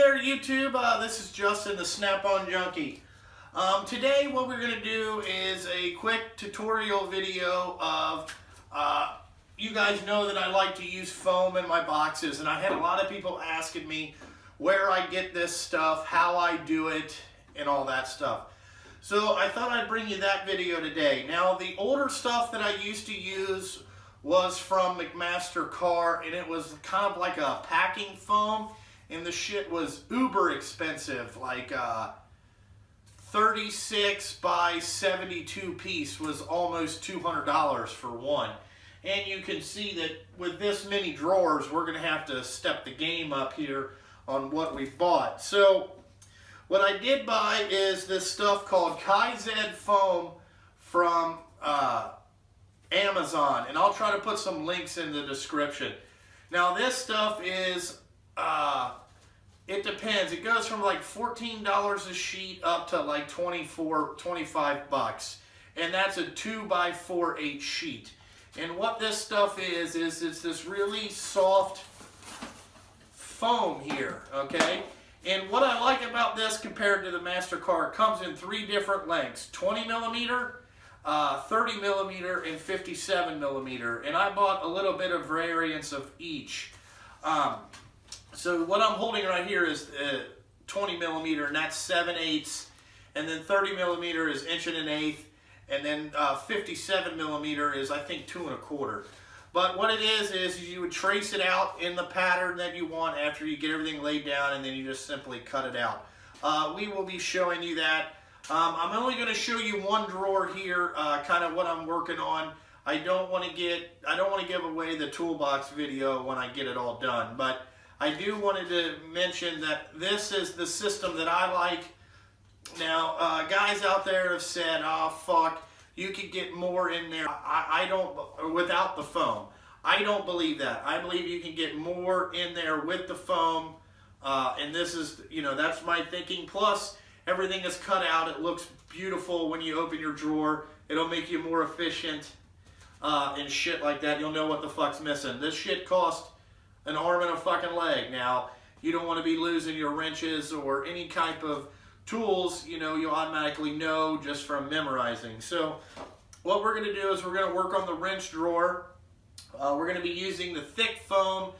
there, YouTube. This is Justin, the Snap-on Junkie. Today, what we're going to do is a quick tutorial video of, you guys know that I like to use foam in my boxes, and I had a lot of people asking me where I get this stuff, how I do it, and all that stuff. So I thought I'd bring you that video today. Now, the older stuff that I used to use was from McMaster Car, and it was kind of like a packing foam, and the shit was uber expensive, like 36 by 72 piece was almost $200 for one. And you can see that with this many drawers, we're going to have to step the game up here on what we bought. So what I did buy is this stuff called KZ foam from Amazon, and I'll try to put some links in the description. Now this stuff is, it depends. It goes from like $14 a sheet up to like 25 bucks. And that's a 2x4/8 sheet. And what this stuff is it's this really soft foam here, okay? And what I like about this compared to the MasterCard, it comes in 3 different lengths: 20 millimeter, 30 millimeter, and 57 millimeter. And I bought a little bit of variance of each. So what I'm holding right here is 20 millimeter, and that's 7/8, and then 30 millimeter is 1 1/8, and then 57 millimeter is, I think, 2 1/4. But what it is you would trace it out in the pattern that you want after you get everything laid down, and then you just simply cut it out. We will be showing you that. I'm only going to show you one drawer here, kind of what I'm working on. I don't want to give away the toolbox video when I get it all done, but I do wanted to mention that this is the system that I like. Now, guys out there have said, "Oh fuck, you could get more in there." I don't, without the foam. I don't believe that. I believe you can get more in there with the foam, and this is, that's my thinking. Plus, everything is cut out. It looks beautiful when you open your drawer. It'll make you more efficient, and shit like that. You'll know what the fuck's missing. This shit cost an arm and a fucking leg. Now, you don't want to be losing your wrenches or any type of tools, you automatically know just from memorizing. So what we're going to do is we're going to work on the wrench drawer. We're going to be using the thick foam,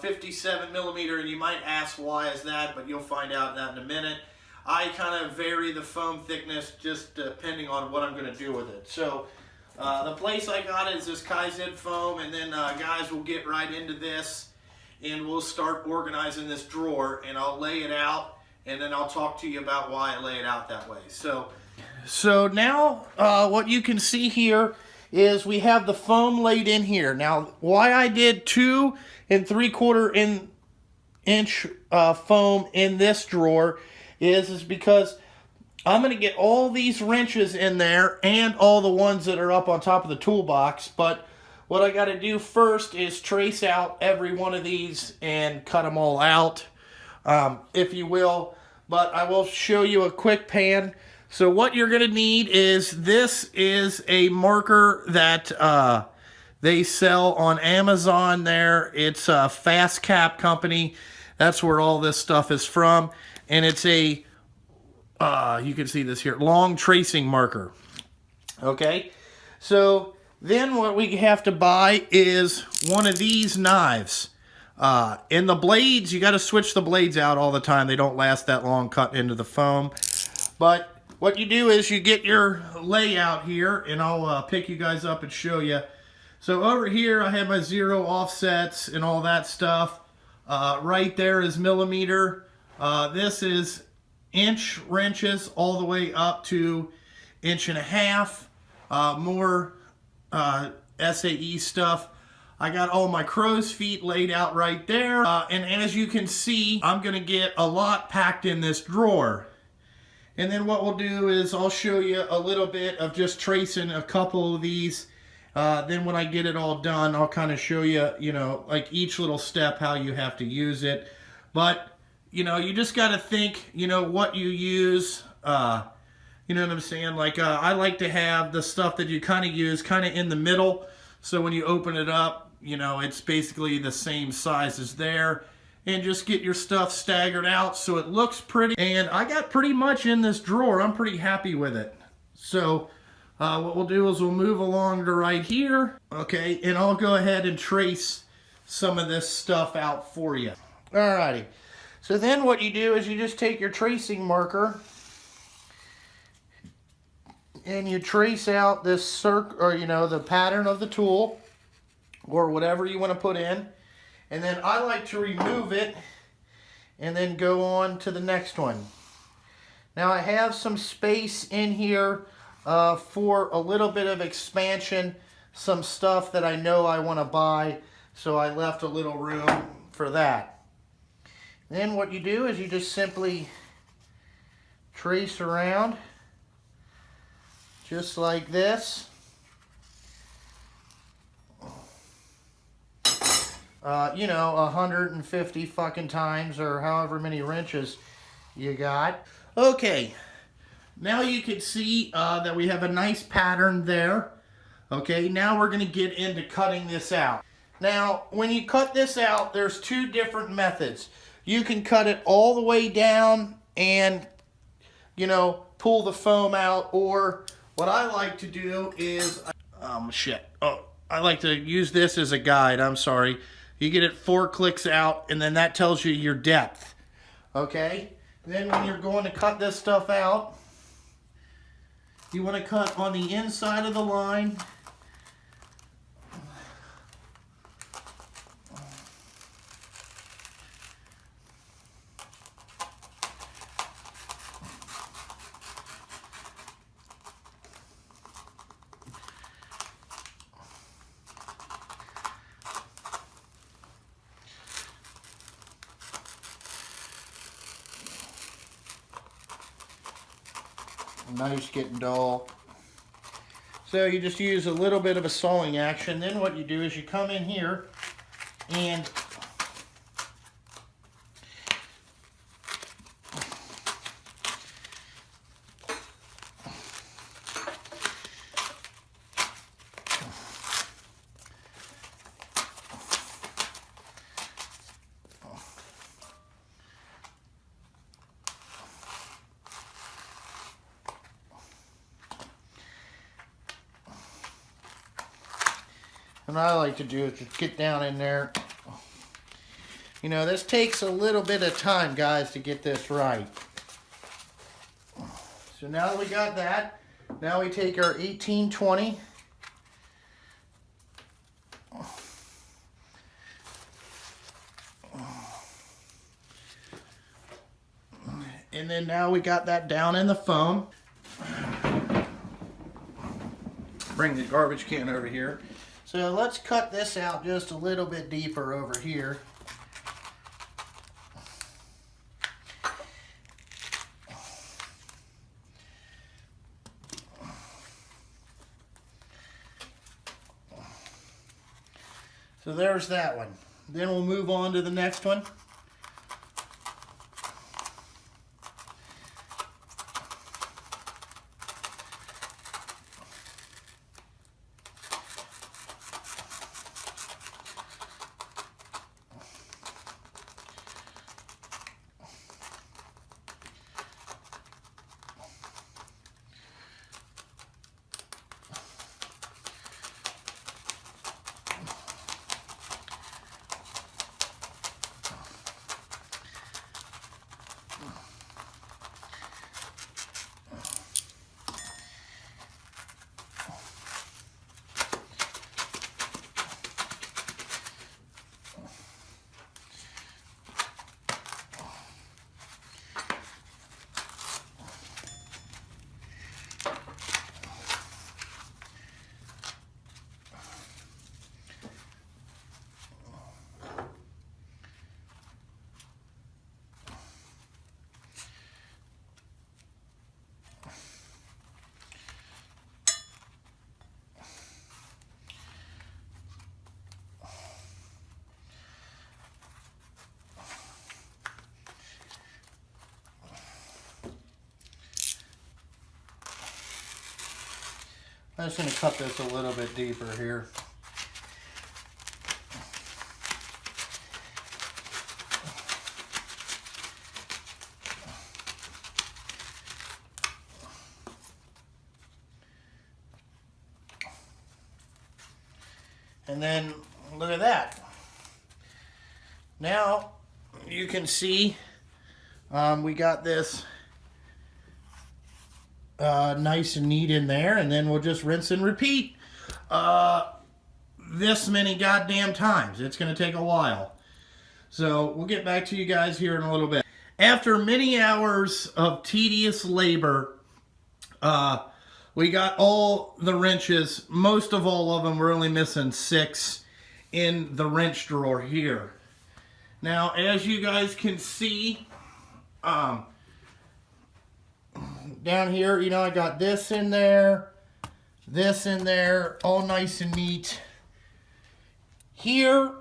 57 millimeter, and you might ask why is that, but you'll find out that in a minute. I kind of vary the foam thickness just depending on what I'm going to do with it. So the place I got is this KZ foam, and then guys, we'll get right into this, and we'll start organizing this drawer, and I'll lay it out, and then I'll talk to you about why I lay it out that way. So now what you can see here is we have the foam laid in here. Now, why I did 2 3/4 inch foam in this drawer is because I'm going to get all these wrenches in there and all the ones that are up on top of the toolbox. But what I got to do first is trace out every one of these and cut them all out, if you will. But I will show you a quick pan. So what you're going to need is, this is a marker that they sell on Amazon there. It's a Fast Cap company. That's where all this stuff is from. And it's a, you can see this here, long tracing marker. Okay, so then what we have to buy is one of these knives. And the blades, you got to switch the blades out all the time. They don't last that long cut into the foam. But what you do is you get your layout here, and I'll pick you guys up and show you. So over here I have my 0 offsets and all that stuff. Right there is millimeter. This is inch wrenches all the way up to 1.5 inch. More SAE stuff. I got all my crow's feet laid out right there. And as you can see, I'm going to get a lot packed in this drawer. And then what we'll do is I'll show you a little bit of just tracing a couple of these. Then when I get it all done, I'll kind of show you, like each little step, how you have to use it. But, you just got to think, what you use. You know what I'm saying? Like, I like to have the stuff that you kind of use kind of in the middle. So when you open it up, it's basically the same size as there. and just get your stuff staggered out so it looks pretty. And I got pretty much in this drawer. I'm pretty happy with it. So what we'll do is we'll move along to right here. Okay, and I'll go ahead and trace some of this stuff out for you. Alrighty. So then what you do is you just take your tracing marker and you trace out this circle, or the pattern of the tool or whatever you want to put in. And then I like to remove it and then go on to the next one. Now I have some space in here for a little bit of expansion, some stuff that I know I want to buy, so I left a little room for that. Then what you do is you just simply trace around just like this. 150 fucking times, or however many wrenches you got. Okay, now you can see that we have a nice pattern there. Okay, now we're going to get into cutting this out. Now, when you cut this out, there's two different methods. You can cut it all the way down and, pull the foam out, or what I like to do is, I like to use this as a guide, I'm sorry. You get it 4 clicks out, and then that tells you your depth. Okay? Then when you're going to cut this stuff out, you want to cut on the inside of the line. Knife's getting dull. So you just use a little bit of a sawing action. Then what you do is you come in here and what I like to do is just get down in there. This takes a little bit of time, guys, to get this right. So now that we got that, now we take our 1820. And then now we got that down in the foam. Bring the garbage can over here. So let's cut this out just a little bit deeper over here. So there's that one. Then we'll move on to the next one. I'm just going to cut this a little bit deeper here. And then look at that. Now you can see we got this nice and neat in there, and then we'll just rinse and repeat this many goddamn times. It's going to take a while. So we'll get back to you guys here in a little bit. After many hours of tedious labor, we got all the wrenches. Most of all of them, we're only missing 6 in the wrench drawer here. Now, as you guys can see, down here, you know, I got this in there, all nice and neat. Here,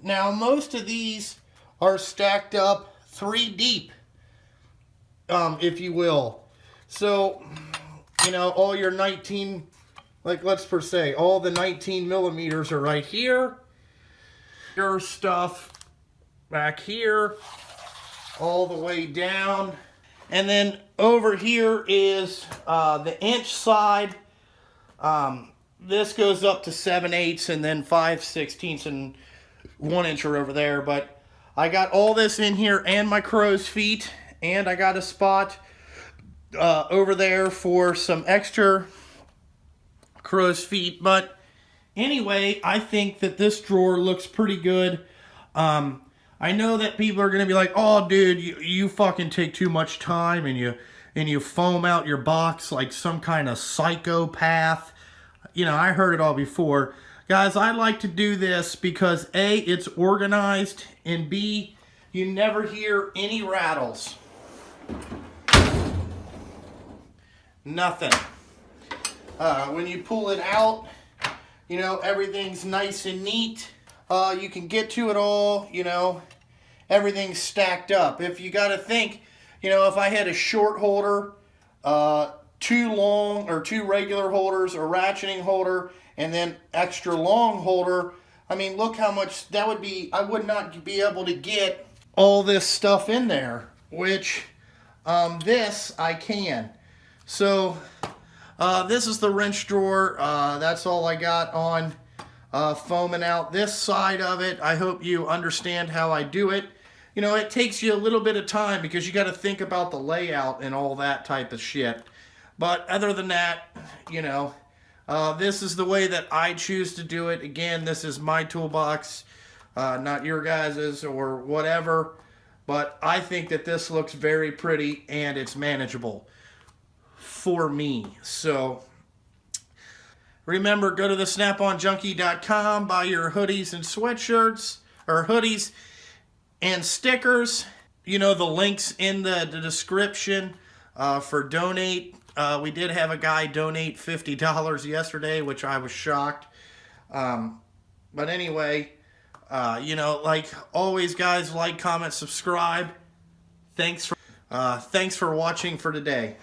now most of these are stacked up 3 deep, if you will. So, you know, all your 19, like let's per se, all the 19 millimeters are right here. Your stuff back here, all the way down. And then over here is the inch side. This goes up to 7/8 and then 5/16 and 1 incher over there. But I got all this in here and my crow's feet, and I got a spot over there for some extra crow's feet. But anyway, I think that this drawer looks pretty good. I know that people are going to be like, oh, dude, you fucking take too much time and you foam out your box like some kind of psychopath. You know, I heard it all before. Guys, I like to do this because A, it's organized, and B, you never hear any rattles. Nothing. When you pull it out, you know, everything's nice and neat. You can get to it all, you know, everything's stacked up. If you got to think, you know, if I had a short holder, 2 long or 2 regular holders, a ratcheting holder, and then extra long holder, I mean, look how much that would be. I would not be able to get all this stuff in there, which this I can. So this is the wrench drawer. That's all I got on foaming out this side of it. I hope you understand how I do it. You know, it takes you a little bit of time because you got to think about the layout and all that type of shit. But other than that, you know, this is the way that I choose to do it. Again, this is my toolbox, not your guys's or whatever. But I think that this looks very pretty and it's manageable for me. So remember, go to the SnapOnJunkie.com, buy your hoodies and sweatshirts, or hoodies and stickers. You know, the links in the description for donate. We did have a guy donate $50 yesterday, which I was shocked. But anyway, you know, like always, guys, like, comment, subscribe. Thanks for watching for today.